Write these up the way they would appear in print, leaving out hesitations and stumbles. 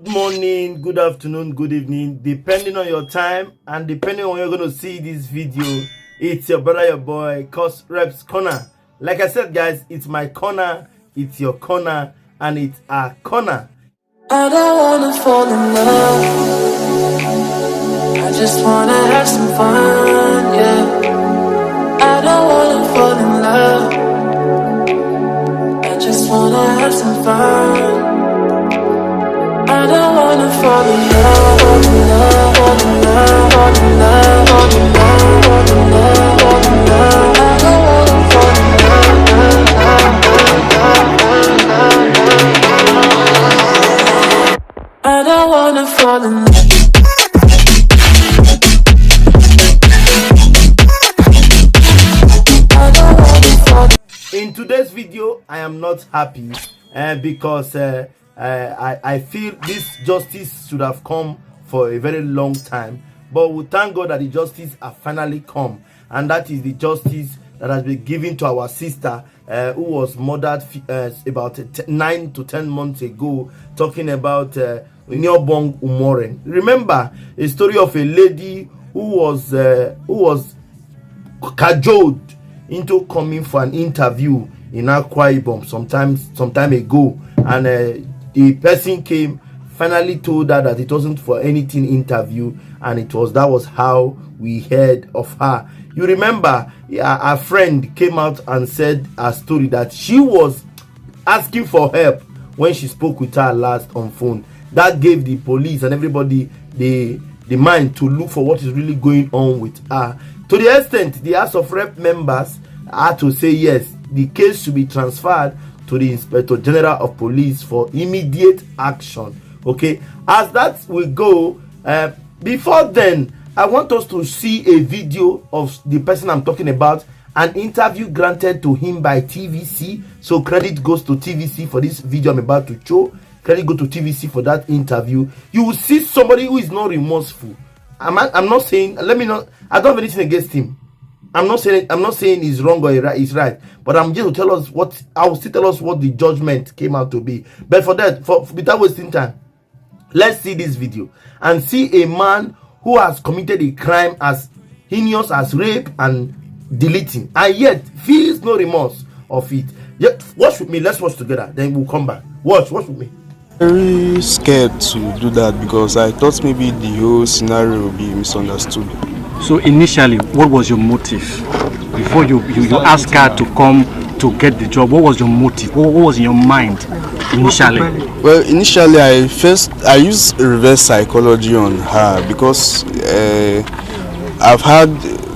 Good morning, good afternoon, good evening, depending on your time and depending on when you're going to see this video. It's your brother, your boy, Cos Reps Corner. Like I said, guys, it's my corner, it's your corner, and it's our corner. I don't wanna fall in love, I just wanna have some fun, yeah. I don't wanna fall in love, I just wanna have some fun. I don't wanna fall in love, fall in love, fall in love, fall in love, fall in love, fall in love, fall in love. I don't wanna fall in love, I don't wanna fall in love. In today's video, I am not happy because I feel this justice should have come for a very long time, but we thank God that the justice has finally come, and that is the justice that has been given to our sister who was murdered about 9 to 10 months ago, talking about UDUAK Umoren. Remember a story of a lady who was cajoled into coming for an interview in Akwa Ibom some time ago, and the person came, finally told her that it wasn't for anything interview, and that was how we heard of her. You remember, a friend came out and said a story that she was asking for help when she spoke with her last on phone. That gave the police and everybody the mind to look for what is really going on with her, to the extent the House of Rep members had to say yes, the case should be transferred to the Inspector General of Police for immediate action. Okay, as that will go, before then, I want us to see a video of the person I'm talking about, an interview granted to him by TVC. So credit goes to TVC for this video I'm about to show. Credit go to TVC for that interview. You will see somebody who is not remorseful. I'm not saying, I don't have anything against him. I'm not saying he's wrong or he's right, but I'm just to tell us what I will still tell us what the judgment came out to be. But for that, without wasting time, let's see this video and see a man who has committed a crime as heinous as rape and deleting, and yet feels no remorse of it. Yet, watch with me. Let's watch together. Then we'll come back. Watch with me. Very scared to do that because I thought maybe the whole scenario would be misunderstood. So initially, what was your motive before you asked her to come to get the job? What was your motive? What was in your mind initially? Well, initially I used reverse psychology on her because I've had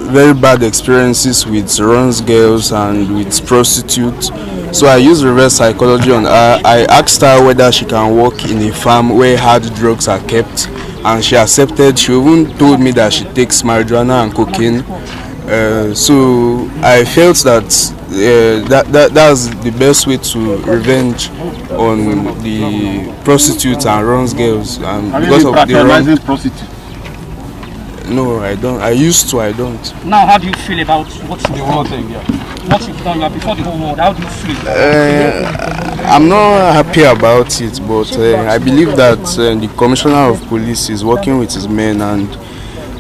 very bad experiences with runs girls and with prostitutes. So I used reverse psychology on her. I asked her whether she can work in a farm where hard drugs are kept, and she accepted. She even told me that she takes marijuana and cocaine. So I felt that that's the best way to revenge on the prostitutes and runs girls. And because of the prostitute. No, I don't. I used to. I don't. Now, how do you feel about what you've done? What you've done before the whole world? How do you feel? I'm not happy about it, but I believe that the Commissioner of Police is working with his men, and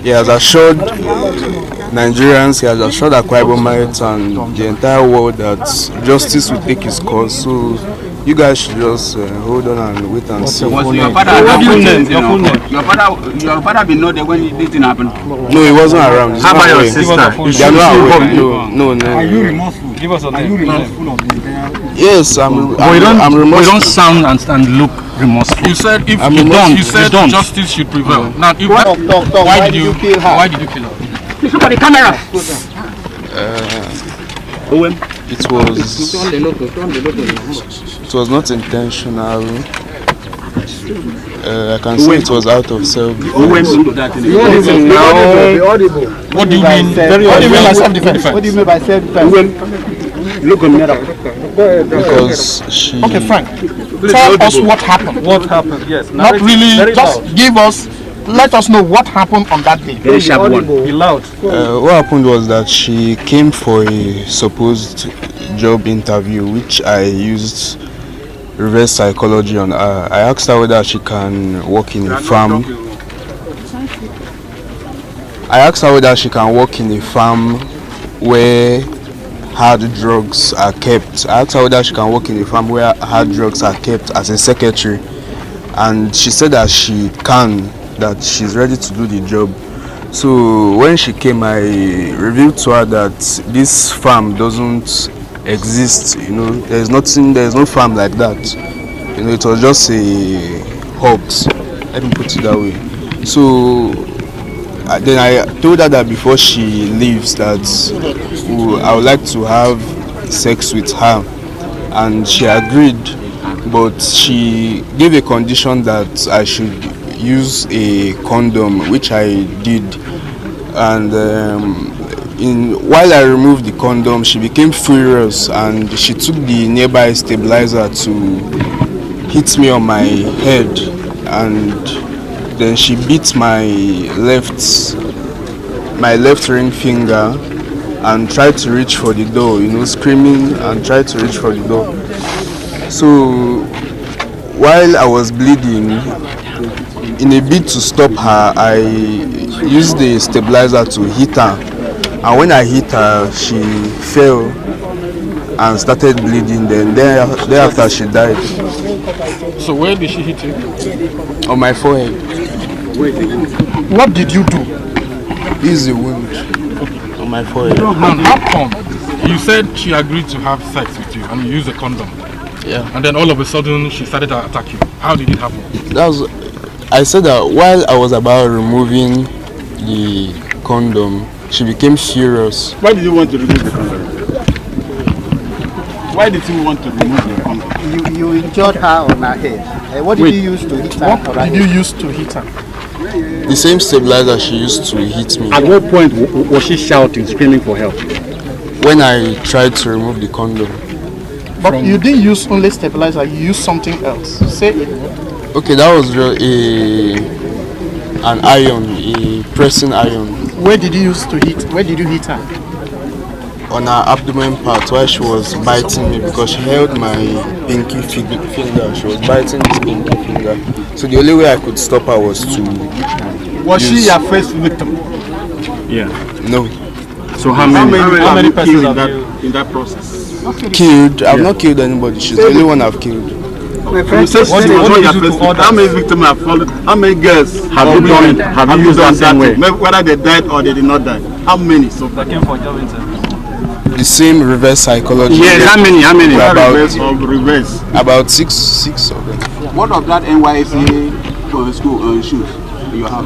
he has assured Nigerians, he has assured Akwa Ibomites and the entire world that justice will take its course. So you guys should just hold on and wait and see. Your father been not there when this thing happened? No, he wasn't around. How about your sister? No. Are you remorseful? Give us a name. Are you remorseful of the entire? Yes, I'm We remorseful. don't sound and look remorseful. You said if you don't, you said justice should prevail. Now, if why did you kill her? Why did you kill her? Please look at the camera. It was not intentional. I can say it was out of self. What do you mean? What do you mean by self-defense? What do you mean by self-defense? Look on me. Because she... Okay, Frank. Tell us what happened. What happened? Yes. Not really. Just give us. Let us know what happened on that day. Very sharp one. Be loud. What happened was that she came for a supposed job interview, which I used reverse psychology on her. I asked her whether she can work in a farm. I asked her whether she can work in a farm where hard drugs are kept. I asked her whether she can work in a farm where hard drugs are kept as a secretary, and she said that she can, that she's ready to do the job. So when she came, I revealed to her that this farm doesn't exist. There's no farm like that. It was just a hoax. Let me put it that way. So then I told her that before she leaves that I would like to have sex with her, and she agreed, but she gave a condition that I should use a condom, which I did. And while I removed the condom, she became furious and she took the nearby stabilizer to hit me on my head, and then she beat my left ring finger and tried to reach for the door, screaming and tried to reach for the door. So while I was bleeding, in a bid to stop her, I used the stabilizer to hit her, and when I hit her, she fell and started bleeding. Then thereafter she died. So where did she hit you? On my forehead. What did you do? This is a wound on my forehead. And how come? You said she agreed to have sex with you and you used a condom. Yeah. And then all of a sudden she started to attack you. How did it happen? I said that while I was about removing the condom, she became furious. Why did you want to remove the condom? Why did you want to remove the condom? You injured her on her head. What did you use to hit her? What did you use to hit her? The same stabilizer she used to hit me. At what point was she shouting, screaming for help? When I tried to remove the condom. But you didn't use only stabilizer, you used something else. Say it. Okay, that was an iron, a pressing iron. Where did you use to hit? Where did you hit her? On her abdomen part, while she was biting me, because she held my pinky finger. She was biting this pinky finger. So the only way I could stop her was to. Was she your first victim? Yeah. No. So how many persons in that process? Killed? I've not killed anybody. She's the only one I've killed. How many victims have followed? How many girls have you done? Have you used that same way? Whether they died or they did not die? How many? So The same reverse psychology. Yes. How many? Reverse. About six of them. What of that NYC school shoes you have?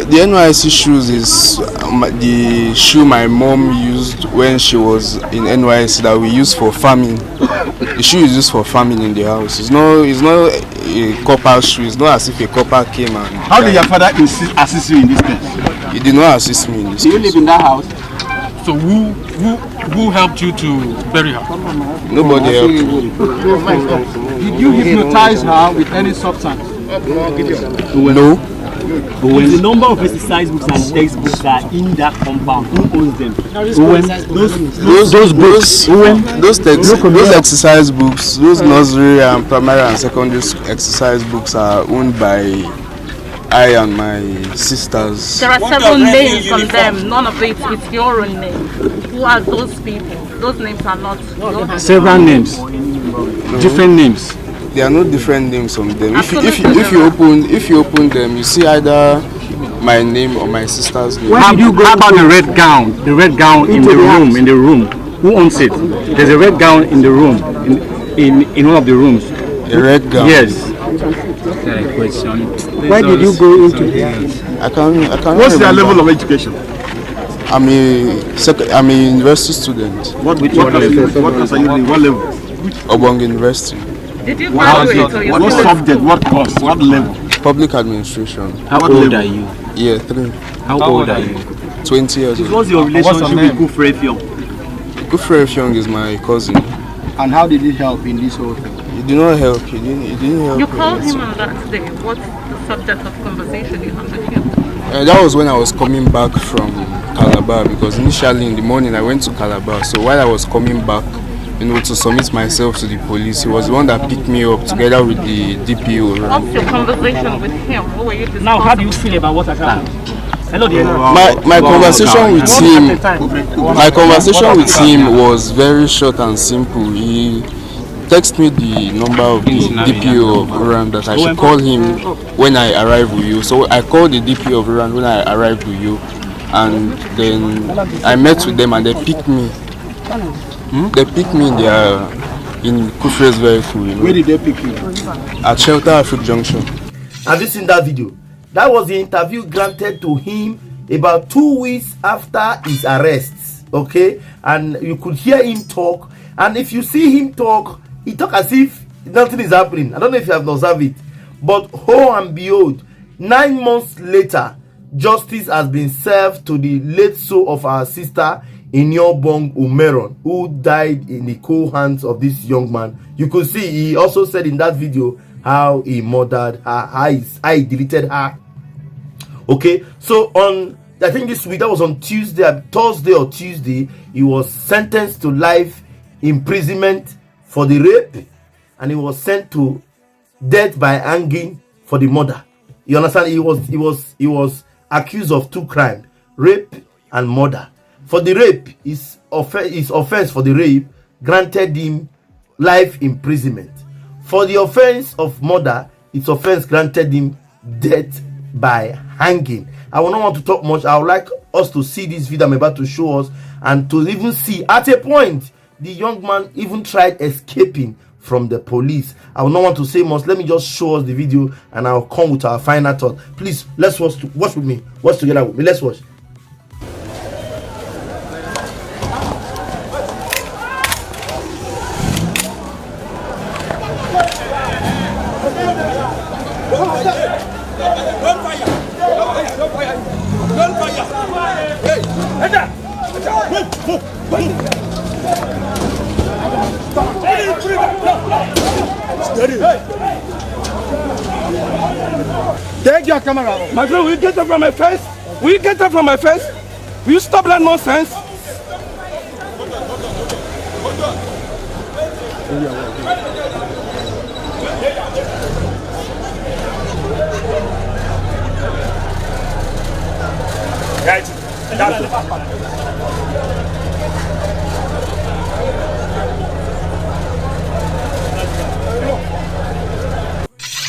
The NYC shoes is the shoe my mom used when she was in NYC that we use for farming. The shoe is used for farming in the house. It's not a copper shoe. It's not as if a copper came and. How did your father assist you in this case? He did not assist me in this case. Do you live in that house? So who helped you to bury her? Nobody helped me. Did you hypnotize her with any substance? No. The number of exercise books and textbooks that are in that compound, who owns them? Those exercise books, those nursery and primary and secondary exercise books are owned by I and my sisters. There are several names on them. None of it is your own name. Who are those people? Those names are not your own. Several names. Different names. There are no different names on them. If you open them, you see either my name or my sister's name. How about the red gown? The red gown in the room. Who owns it? There's a red gown in the room, in one of the rooms. A red gown? Yes. Question. Why did you go into there? I can't. What's your level of education? I'm a university student. What class are you doing? What level? Obong University. Did you graduate or What subject? What course? What level? Public administration. How old are you? Yeah, 3. How old are you? 20 years old. What's your relationship with Kufre Fion? Kufre Fion is my cousin. And how did it help in this whole thing? He did not help. He didn't help. You called him on that day. What's the subject of conversation you had with him? That was when I was coming back from Calabar, because initially in the morning I went to Calabar. So while I was coming back to submit myself to the police. He was the one that picked me up together with the DPO. What's your conversation with him? What were you discussing? Now, how do you feel about what has happened? Hello, dear. My conversation with him, was very short and simple. He texted me the number of the DPO of Iran that I should call him when I arrive with you. So I called the DPO of Iran when I arrived with you, and then I met with them and they picked me. They picked me in Kufre's vehicle. You know, where did they pick you? At Shelter Africa Junction. Have you seen that video? That was the interview granted to him about 2 weeks after his arrest. Okay, and you could hear him talk. And if you see him talk, he talk as if nothing is happening. I don't know if you have observed it, but ho and behold, 9 months later, justice has been served to the late soul of our sister INIUBONG UMOREN, who died in the cold hands of this young man. You could see he also said in that video how he murdered her, how he deleted her. Okay, so on, I think this week, that was on Thursday or Tuesday, he was sentenced to life imprisonment for the rape, and he was sent to death by hanging for the murder. You understand? He was accused of 2 crimes, rape and murder. For the rape, his offense for the rape granted him life imprisonment. For the offense of murder, his offense granted him death by hanging. I will not want to talk much. I would like us to see this video I'm about to show us, and to even see at a point the young man even tried escaping from the police. I will not want to say much. Let me just show us the video and I'll come with our final thought. Please, let's watch with me. Watch together with me. Let's watch. Take your camera. My friend, will you get up from my face? Will you get up from my face? Will you stop that nonsense?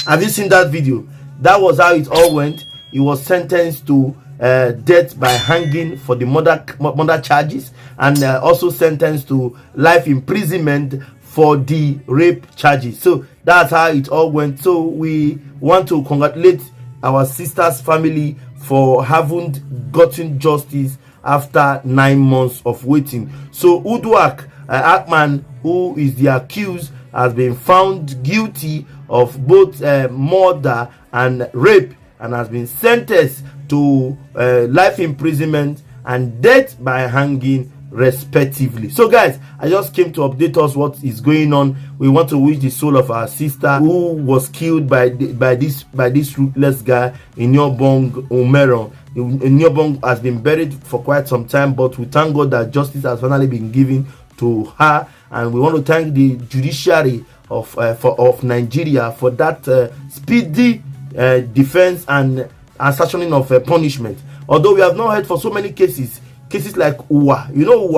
Have you seen that video? That was how it all went. He was sentenced to death by hanging for the murder charges, and also sentenced to life imprisonment for the rape charges. So that's how it all went. So we want to congratulate our sister's family for having gotten justice after 9 months of waiting. So UDUAK AKPAN, who is the accused, has been found guilty of both murder and rape, and has been sentenced to life imprisonment and death by hanging respectively. So guys, I just came to update us what is going on. We want to wish the soul of our sister who was killed by this ruthless guy, INIUBONG UMOREN. INIUBONG has been buried for quite some time, but we thank God that justice has finally been given to her, and we want to thank the judiciary of Nigeria for that speedy defense and assertioning of punishment. Although we have not heard for so many cases like Uwa. You know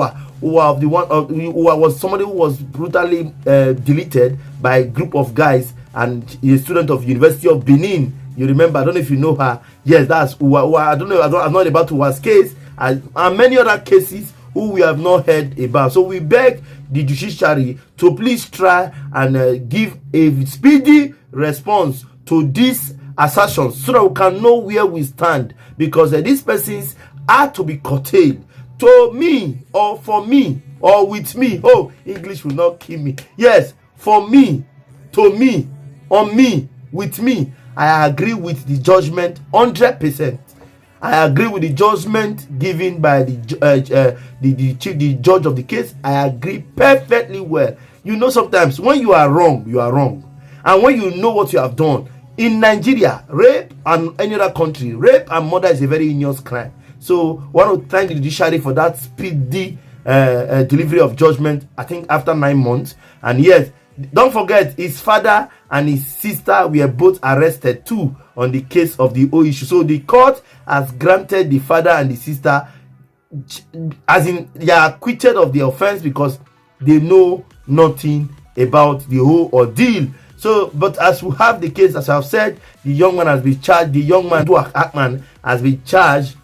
Uwa was somebody who was brutally deleted by a group of guys, and a student of University of Benin. You remember? I don't know if you know her. Yes, that's Uwa. I don't know. I'm not about Uwa's case, and many other cases who we have not heard about. So we beg the judiciary to please try and give a speedy response to these assertions, so that we can know where we stand, because these persons are to be curtailed. To me, or for me, or with me. Oh, English will not kill me. Yes, for me, to me, on me, with me. I agree with the judgment 100%. I agree with the judgment given by the judge of the case. I agree perfectly well. You know, sometimes when you are wrong, you are wrong. And when you know what you have done, in Nigeria, rape and any other country, rape and murder is a very heinous crime. So I want to thank the judiciary for that speedy delivery of judgment, I think after 9 months. And yes, don't forget, his father and his sister were both arrested too on the case of the whole issue. So the court has granted the father and the sister, as in they are acquitted of the offense because they know nothing about the whole ordeal. So, but as we have the case, as I've said, the young man has been charged. The young man, UDUAK AKPAN, has been charged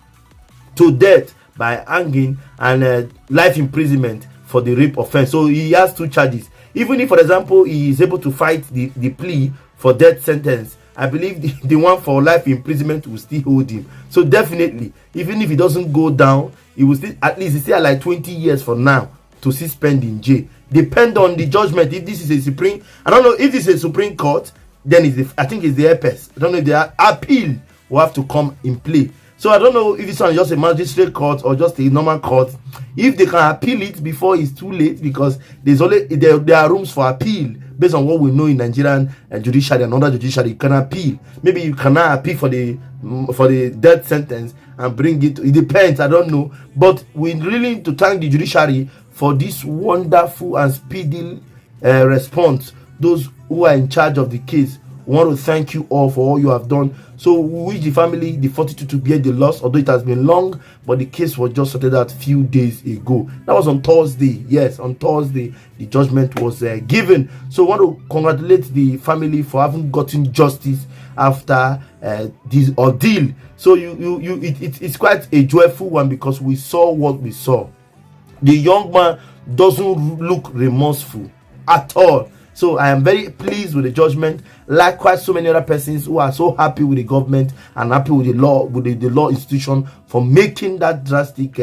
to death by hanging and life imprisonment for the rape offense. So he has 2 charges. Even if, for example, he is able to fight the plea for death sentence, I believe the one for life imprisonment will still hold him. So definitely, even if he doesn't go down, he will still, at least, still like 20 years from now to see spend in jail. Depend on the judgment. If this is a Supreme, I don't know if this is a Supreme Court, then I think it's the apex. I don't know if the appeal will have to come in play. So I don't know if it's on just a magistrate court or just a normal court. If they can appeal it before it's too late, because there are rooms for appeal based on what we know in Nigerian judiciary and other judiciary. You can appeal. Maybe you cannot appeal for the death sentence and bring it. It depends. I don't know. But we really need to thank the judiciary for this wonderful and speedy response. Those who are in charge of the case, we want to thank you all for all you have done. So we wish the family the fortitude to bear the loss, although it has been long, but the case was just sorted out a few days ago. That was on Thursday. Yes, on Thursday the judgment was given. So I want to congratulate the family for having gotten justice after this ordeal. So it's quite a joyful one, because we saw what we saw. The young man doesn't look remorseful at all. So I am very pleased with the judgment. Likewise, so many other persons who are so happy with the government and happy with the law, with the law institution, for making that drastic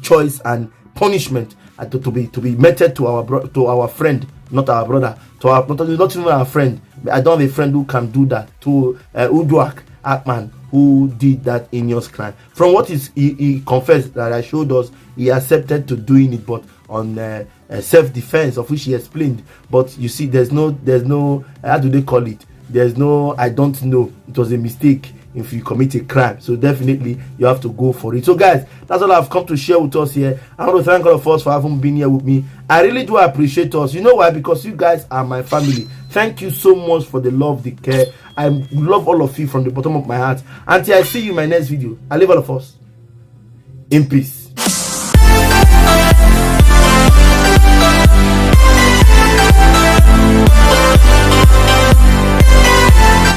choice and punishment to be meted to our friend, not our brother, not even our friend. I don't have a friend who can do that. To UDUAK AKPAN, who did that heinous crime. From what he confessed that I showed us, he accepted to doing it, but on self-defense, of which he explained. But you see, there's no how do they call it? There's no I don't know. It was a mistake if you commit a crime. So definitely you have to go for it. So guys, that's all I've come to share with us here. I want to thank all of us for having been here with me. I really do appreciate us. You know why? Because you guys are my family. Thank you so much for the love, the care. I love all of you from the bottom of my heart. Until I see you in my next video, I leave all of us in peace.